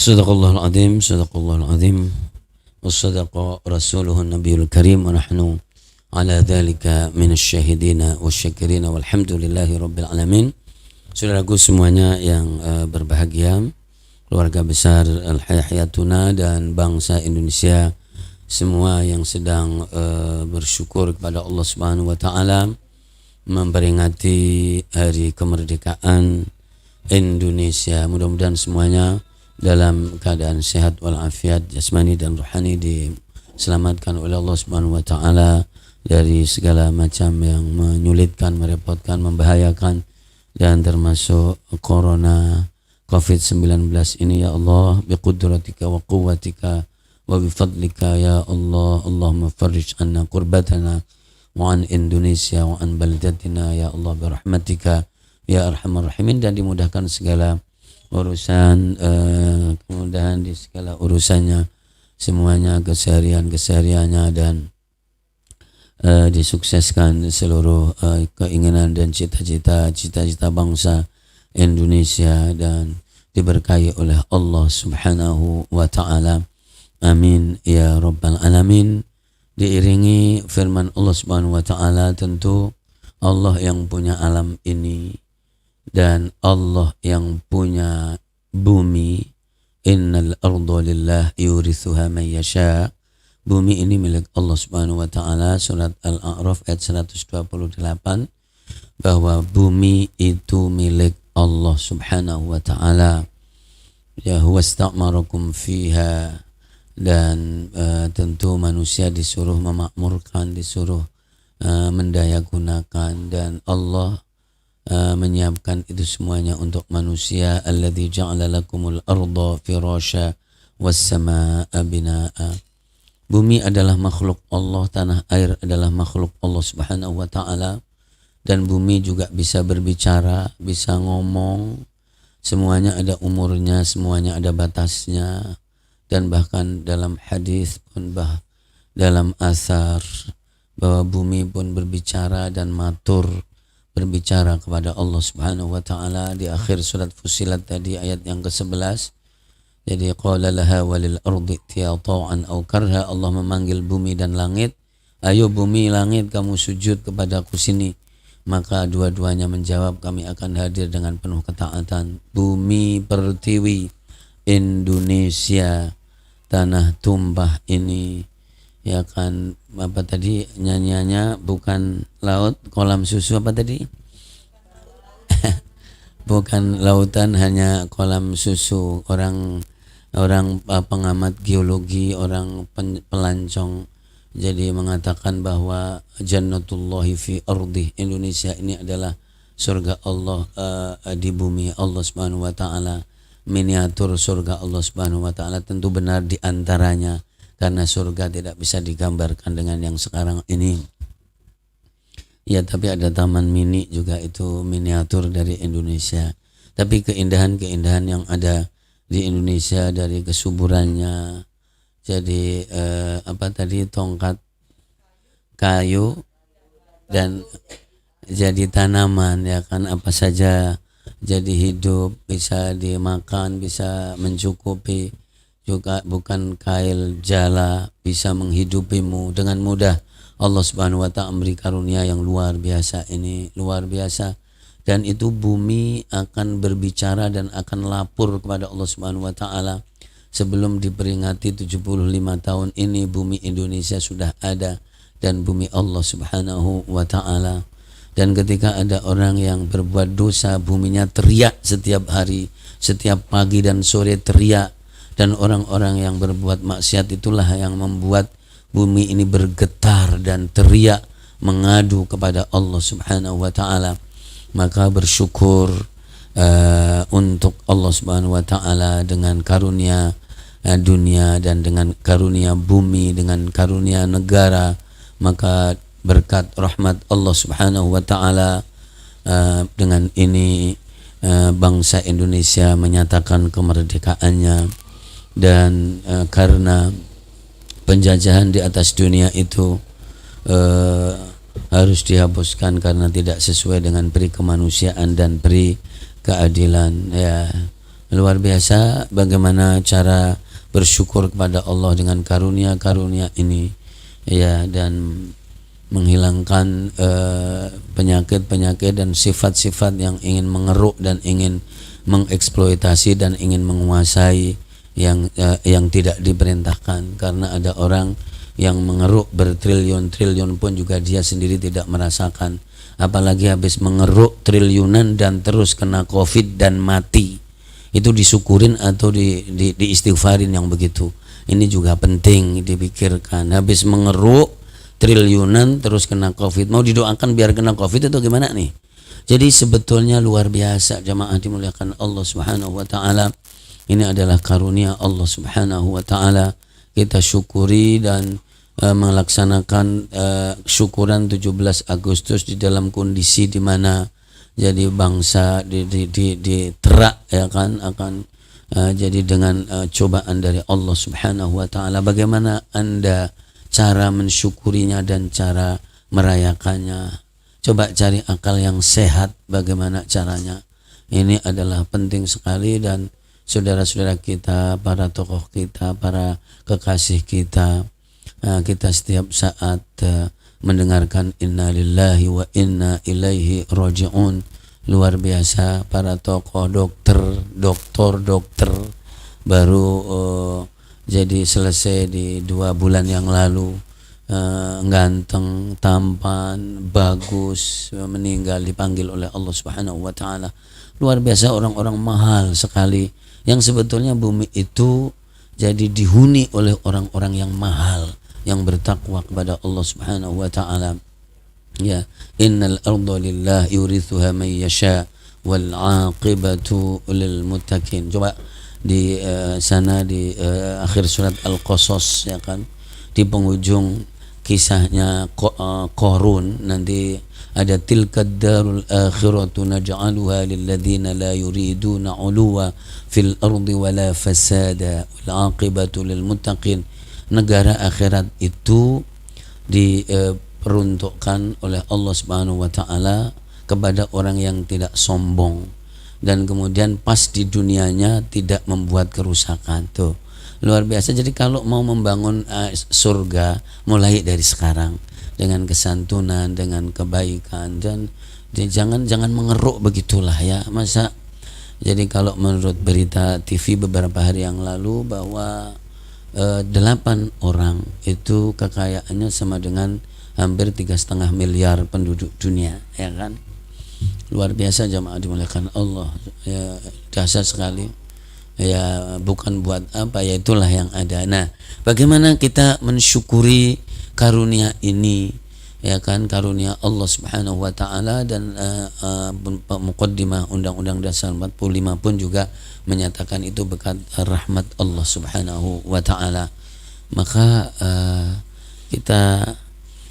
Sadaqallahul azim, sadaqallahul azim, wa sadaqa rasuluhun nabiyul karim, wa nahnu ala dhalika minasyahidina wasyakirina walhamdulillahi rabbil alamin. Saudaraku semuanya yang berbahagia, keluarga besar Al-Hayatuna dan bangsa Indonesia semua yang sedang bersyukur kepada Allah Subhanahu wa taala memperingati hari kemerdekaan Indonesia. Mudah-mudahan semuanya dalam keadaan sehat walafiat jasmani dan rohani, diselamatkan oleh Allah Subhanahu wa taala dari segala macam yang menyulitkan, merepotkan, membahayakan, dan termasuk corona COVID-19 ini ya Allah, biqudratika wa quwwatika wa bifadlika ya Allah. Allahumma farrij anna kurbatana wa an Indonesia wa an baldatina ya Allah birahmatika ya arhamar rahimin, dan dimudahkan segala urusan, kemudahan di segala urusannya semuanya, kesehariannya, dan disukseskan seluruh keinginan dan cita-cita bangsa Indonesia dan diberkahi oleh Allah Subhanahu wa taala. Amin ya rabbal alamin. Diiringi firman Allah Subhanahu wa taala, tentu Allah yang punya alam ini dan Allah yang punya bumi. Innal arda lillah yurithuha man yasha. Bumi ini milik Allah Subhanahu wa taala. Surat Al-A'raf ayat 128, bahwa bumi itu milik Allah Subhanahu wa taala. Ya huwa ista'marakum fiha, dan tentu manusia disuruh memakmurkan, disuruh mendayagunakan, dan Allah menyiapkan itu semuanya untuk manusia. Alladzi ja'ala lakumul arda firasya was samaa'a binaa'a. Bumi adalah makhluk Allah, tanah air adalah makhluk Allah Subhanahu wa taala, dan bumi juga bisa berbicara, bisa ngomong. Semuanya ada umurnya, semuanya ada batasnya, dan bahkan dalam hadis pun dalam asar bahwa bumi pun berbicara dan matur, berbicara kepada Allah Subhanahu wa taala. Di akhir surat Fussilat tadi ayat yang ke-11, jadi qala laha walil ardi tiya ta'an aw karha, Allah memanggil bumi dan langit, ayo bumi langit kamu sujud kepadaku sini. Maka dua-duanya menjawab, kami akan hadir dengan penuh ketaatan. Bumi pertiwi Indonesia, tanah tumpah ini, ya kan, apa tadi nyanyiannya, bukan laut kolam susu, apa tadi? Bukan lautan hanya kolam susu. Orang pengamat geologi, orang pelancong jadi mengatakan bahwa jannatullahi fi ardi, Indonesia ini adalah surga Allah di bumi Allah Subhanahu wa taala, miniatur surga Allah Subhanahu wa taala. Tentu benar di antaranya, karena surga tidak bisa digambarkan dengan yang sekarang ini. Ya, tapi ada taman mini juga, itu miniatur dari Indonesia. Tapi keindahan-keindahan yang ada di Indonesia, dari kesuburannya, jadi apa tadi, tongkat kayu dan jadi tanaman, ya kan, apa saja jadi hidup, bisa dimakan, bisa mencukupi, juga bukan kail jala, bisa menghidupimu dengan mudah. Allah Subhanahu wa ta'ala memberi karunia yang luar biasa, ini luar biasa. Dan itu bumi akan berbicara dan akan lapor kepada Allah Subhanahu wa ta'ala. Sebelum diperingati 75 tahun ini, bumi Indonesia sudah ada, dan bumi Allah Subhanahu wa ta'ala. Dan ketika ada orang yang berbuat dosa, buminya teriak setiap hari, setiap pagi dan sore teriak. Dan orang-orang yang berbuat maksiat itulah yang membuat bumi ini bergetar dan teriak mengadu kepada Allah Subhanahu wa ta'ala. Maka bersyukur untuk Allah Subhanahu wa ta'ala dengan karunia dunia dan dengan karunia bumi, dengan karunia negara. Maka berkat rahmat Allah Subhanahu wa ta'ala, dengan ini bangsa Indonesia menyatakan kemerdekaannya. Dan karena penjajahan di atas dunia itu harus dihapuskan karena tidak sesuai dengan peri kemanusiaan dan peri keadilan, ya. luar biasa bagaimana cara bersyukur kepada Allah dengan karunia-karunia ini, ya, dan menghilangkan penyakit-penyakit dan sifat-sifat yang ingin mengeruk dan ingin mengeksploitasi dan ingin menguasai yang tidak diperintahkan. Karena ada orang yang mengeruk bertriliun-triliun pun juga dia sendiri tidak merasakan, apalagi habis mengeruk triliunan dan terus kena COVID dan mati. Itu disyukurin atau diistighfarin yang begitu. Ini juga penting dipikirkan. Habis mengeruk triliunan terus kena COVID, mau didoakan biar kena COVID atau gimana nih? Jadi sebetulnya luar biasa jamaah dimuliakan Allah Subhanahu wa taala. Ini adalah karunia Allah Subhanahu wa taala. Kita syukuri dan melaksanakan syukuran 17 Agustus di dalam kondisi di mana jadi bangsa diterak, ya kan, akan jadi dengan cobaan dari Allah Subhanahu wa taala. Bagaimana Anda cara mensyukurinya dan cara merayakannya? Coba cari akal yang sehat, bagaimana caranya. Ini adalah penting sekali, dan saudara-saudara kita, para tokoh kita, para kekasih kita, kita setiap saat mendengarkan inna lillahi wa inna ilaihi raji'un. Luar biasa para tokoh dokter baru jadi selesai di 2 bulan yang lalu, ganteng, tampan, bagus, meninggal dipanggil oleh Allah Subhanahu wa taala. Luar biasa, orang-orang mahal sekali yang sebetulnya bumi itu jadi dihuni oleh orang-orang yang mahal yang bertakwa kepada Allah Subhanahu wa taala. Ya, innal arda lillah yurithuha man yasha wal aqibatu lil muttaqin. Coba di sana di akhir surat Al-Qasas, ya kan, di penghujung kisahnya Qarun nanti ada tilkad darul akhiratu naj'aluha lil ladzina la yuriduna 'uluwa fil ardi wala fasada wal aqibatu lil muttaqin. Negara akhirat itu diperuntukkan oleh Allah Subhanahu wa taala kepada orang yang tidak sombong dan kemudian pas di dunianya tidak membuat kerusakan. Tuh, luar biasa. Jadi kalau mau membangun surga, mulai dari sekarang dengan kesantunan, dengan kebaikan, dan jangan mengeruk begitulah, ya. Masa jadi kalau menurut berita TV beberapa hari yang lalu bahwa 8 orang itu kekayaannya sama dengan hampir 3,5 miliar penduduk dunia, ya kan. Luar biasa jamaah dimuliakan Allah, ya, dahsyat sekali, ya. Bukan buat apa, ya itulah yang ada. Nah, bagaimana kita mensyukuri karunia ini, ya kan, karunia Allah Subhanahu wa taala. Dan muqaddimah Undang-Undang Dasar 45 pun juga menyatakan itu berkat rahmat Allah Subhanahu wa taala. Maka kita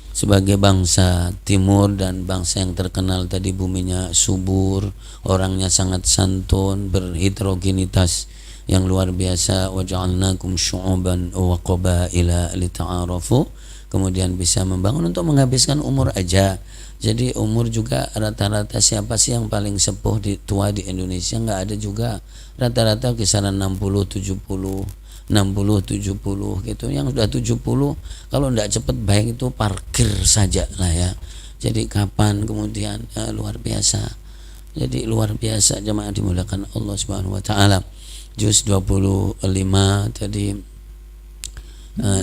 sebagai bangsa timur dan bangsa yang terkenal tadi buminya subur, orangnya sangat santun, berheterogenitas yang luar biasa, waja'alnakum syu'uban wa qabaila lita'arafu, kemudian bisa membangun untuk menghabiskan umur aja. Jadi umur juga rata-rata siapa sih yang paling sepuh tua di Indonesia? Nggak ada juga, rata-rata kisaran 60-70 gitu. Yang sudah 70 kalau tidak cepat baik itu parkir saja lah, ya. Jadi kapan kemudian luar biasa. Jadi luar biasa jemaah dimuliakan Allah Subhanahu wa taala. Juz 25 tadi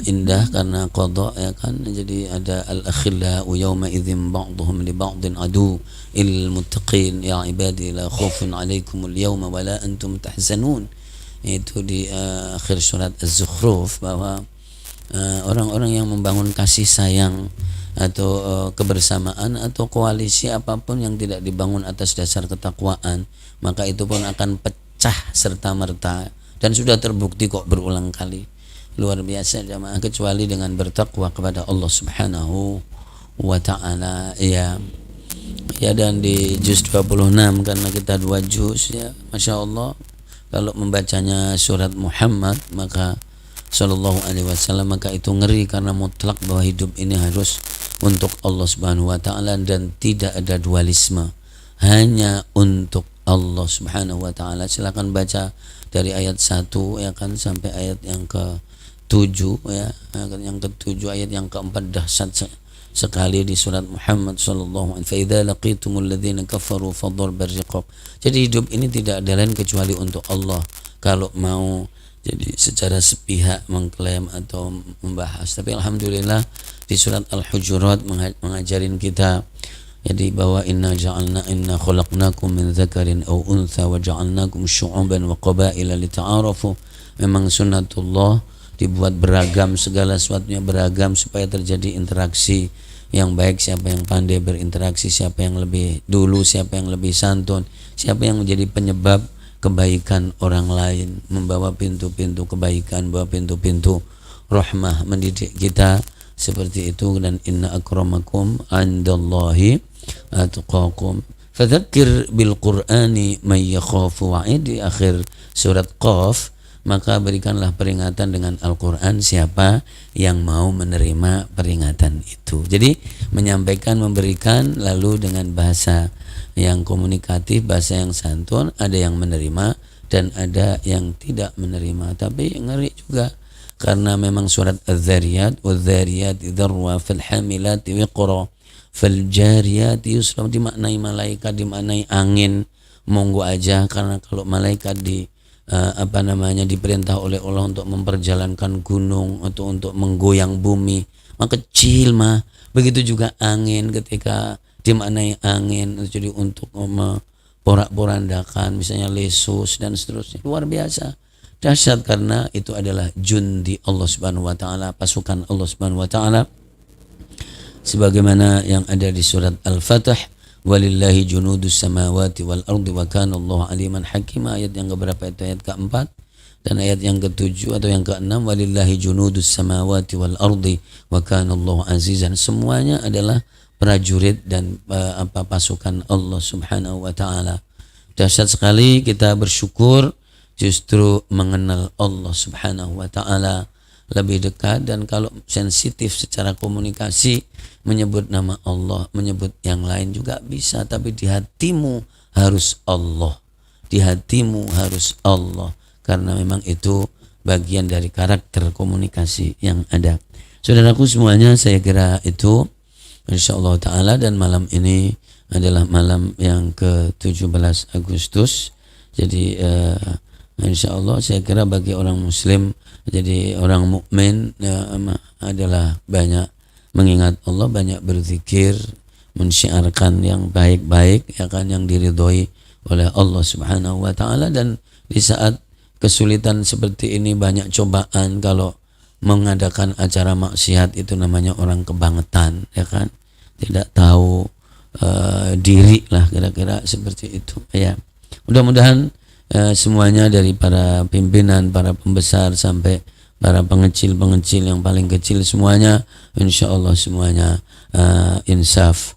indah karena qada, ya kan. Jadi ada al-akhillau yawma idzin ba'dhum li ba'din adu il muttaqin ya ibadi la khaufun 'alaikumul yawma wa la antum tahzanun. Itu di akhir surat Az-Zukhruf, bahwa orang-orang yang membangun kasih sayang atau kebersamaan atau koalisi apapun yang tidak dibangun atas dasar ketakwaan, maka itu pun akan pecah serta merta, dan sudah terbukti kok berulang kali. Luar biasa jamaah, kecuali dengan bertakwa kepada Allah Subhanahu wa taala, ya. Ya, dan di juz 26 karena kita 2 juz, ya, Masya Allah. Kalau membacanya surat Muhammad maka sallallahu alaihi wasallam, maka itu ngeri karena mutlak bahwa hidup ini harus untuk Allah Subhanahu wa taala dan tidak ada dualisme, hanya untuk Allah Subhanahu wa taala. Silakan baca dari ayat 1 ya kan sampai ayat yang ke-7 ya. Yang ke-7 ayat yang ke-4 dahsyat sekali di surat Muhammad sallallahu alaihi wasallam. Fa idza laqitumul ladzina kafaru fadharbar riqab. Jadi hidup ini tidak ada lain kecuali untuk Allah. Kalau mau jadi secara sepihak mengklaim atau membahas, tapi alhamdulillah di surat Al-Hujurat mengajarin kita jadi bahwa inna khalaqnakum min dzakarin aw untha wa ja'alnakum syu'uban wa qabaila lita'arafu. Memang sunnatullah dibuat beragam, segala sesuatunya beragam supaya terjadi interaksi yang baik. Siapa yang pandai berinteraksi, siapa yang lebih dulu, siapa yang lebih santun, siapa yang menjadi penyebab kebaikan orang lain, membawa pintu-pintu kebaikan, membawa pintu-pintu rahmah, mendidik kita seperti itu. Dan inna akramakum indallahi atqakum fadzakir bil qur'ani may yakhafu wa'id. Di akhir surat Qaf, maka berikanlah peringatan dengan Al-Quran siapa yang mau menerima peringatan itu. Jadi menyampaikan, memberikan, lalu dengan bahasa yang komunikatif, bahasa yang santun. Ada yang menerima dan ada yang tidak menerima. Tapi ngeri juga, karena memang surat Az-Zariyat, waz-zariyati dzarwa, fal-hamilati wiqra, fal-jariyati yusra, dimaknai malaikat, dimaknai angin. Monggo aja, karena kalau malaikat diperintah oleh Allah untuk memperjalankan gunung atau untuk menggoyang bumi, maka kecil mah. Begitu juga angin, ketika dimaknai angin jadi untuk porak-porandakan, misalnya lesus dan seterusnya. Luar biasa dahsyat, karena itu adalah jundi Allah Subhanahu wa taala, pasukan Allah Subhanahu wa taala, sebagaimana yang ada di surat Al-Fatih, walillahi junudus samawati wal ardi wa kana Allahu aliman hakima. Ayat yang keberapa itu? Ayat keempat. Dan ayat yang ke-7 atau yang ke-6, walillahi junudus samawati wal ardi wa kana Allahu azizan. Semuanya adalah prajurit dan pasukan Allah Subhanahu wa taala. Dahsyat sekali kita bersyukur justru mengenal Allah Subhanahu wa taala lebih dekat. Dan kalau sensitif secara komunikasi, menyebut nama Allah, menyebut yang lain juga bisa, tapi di hatimu harus Allah. Di hatimu harus Allah, karena memang itu bagian dari karakter komunikasi yang ada. Saudaraku semuanya, saya kira itu insyaallah taala. Dan malam ini adalah malam yang ke-17 Agustus. Jadi insyaallah saya kira bagi orang muslim, jadi orang mukmin adalah banyak mengingat Allah, banyak berzikir, mensyiarkan yang baik-baik ya kan, yang diridhoi oleh Allah Subhanahu wa taala. Dan di saat kesulitan seperti ini, banyak cobaan, kalau mengadakan acara maksiat itu namanya orang kebangetan ya kan, tidak tahu diri lah, kira-kira seperti itu ya. Mudah-mudahan semuanya, dari para pimpinan, para pembesar sampai para pengecil-pengecil yang paling kecil, semuanya insyaallah semuanya insaf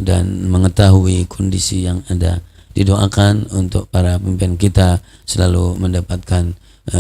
dan mengetahui kondisi yang ada. Didoakan untuk para pemimpin kita selalu mendapatkan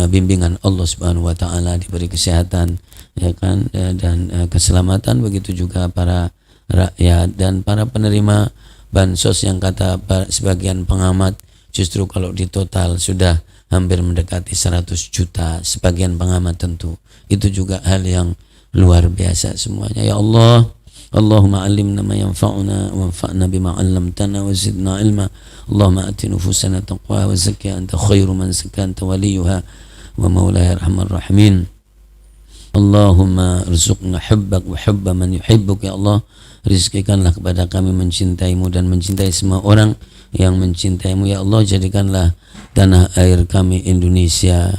bimbingan Allah Subhanahu wa taala, diberi kesehatan ya kan, dan keselamatan. Begitu juga para rakyat dan para penerima bansos yang kata sebagian pengamat justru kalau di total sudah hampir mendekati 100 juta sebagian pengamat. Tentu itu juga hal yang luar biasa semuanya. Ya Allah, Allahumma alimna ma yanfa'una wa anfa'na bima 'allamtana wa zidna ilma. Allahumma ati nufusana taqwa wa zakkiha anta khairu man zakkaha anta waliyuha wa maulaha arhamar rahimin. Allahumma rzuqna hubbak wa hubba man yuhibbuk. Ya Allah, rizkikanlah kepada kami mencintaimu dan mencintai semua orang yang mencintaimu. Ya Allah, jadikanlah tanah air kami Indonesia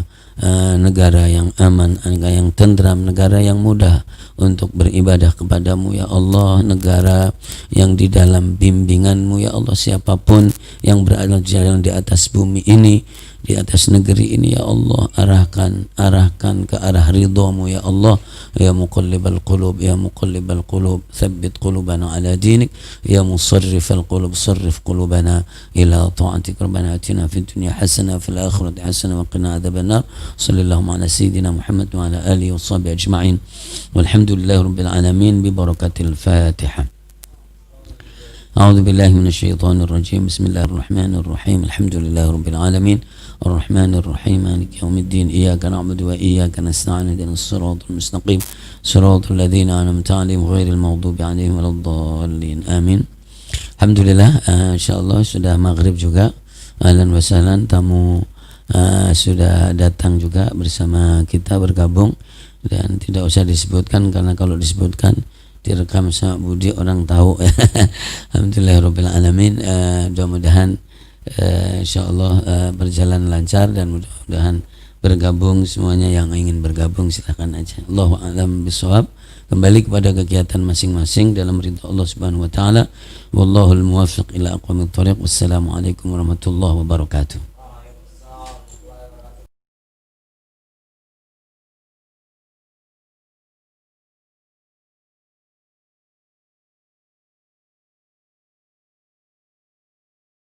negara yang aman, negara yang tentram, negara yang mudah untuk beribadah kepadamu. Ya Allah, negara yang di dalam bimbinganmu. Ya Allah, siapapun yang berada di atas bumi ini, di atas negeri ini, ya Allah, arahkan ke arah ridhamu. Ya Allah, ya muqallibal qulub, ya muqallibal qulub, tsabbit qulubana ala dinik, ya musarrifal qulub, sarrif qulubana ila ta'atik. Rabbana atina fid dunya hasanah fil akhirati hasanah wa qina adzabannar. Sallallahu ala sayyidina Muhammad wa ala alihi washabihi ajma'in. Walhamdulillahi rabbil alamin bi barakatil Fatihah. A'udzu billahi minasyaitonir rajim. Bismillahirrahmanirrahim. Alhamdulillahi rabbil alamin. Arrahmanir rahim. Maliki yaumiddin. Iyyaka na'budu wa iyyaka nasta'in. Ihdinas siratal mustaqim. Siratal ladzina an'amta 'alaihim ghairil maghdubi 'alaihim waladdallin. Amin. Alhamdulillah, insyaallah sudah maghrib juga. Ahlan wa sahlan, tamu sudah datang juga bersama kita bergabung, dan tidak usah disebutkan karena kalau disebutkan direkam sama Budi orang tahu. Alhamdulillahirabbil alamin. Mudah-mudahan insyaallah berjalan lancar dan mudah-mudahan bergabung semuanya. Yang ingin bergabung silakan aja. Allahu a'lam bishawab. Kembali kepada kegiatan masing-masing dalam ridha Allah Subhanahu wa taala. Wallahul muwaffiq ila aqwamit thoriq. Wassalamualaikum warahmatullahi wabarakatuh.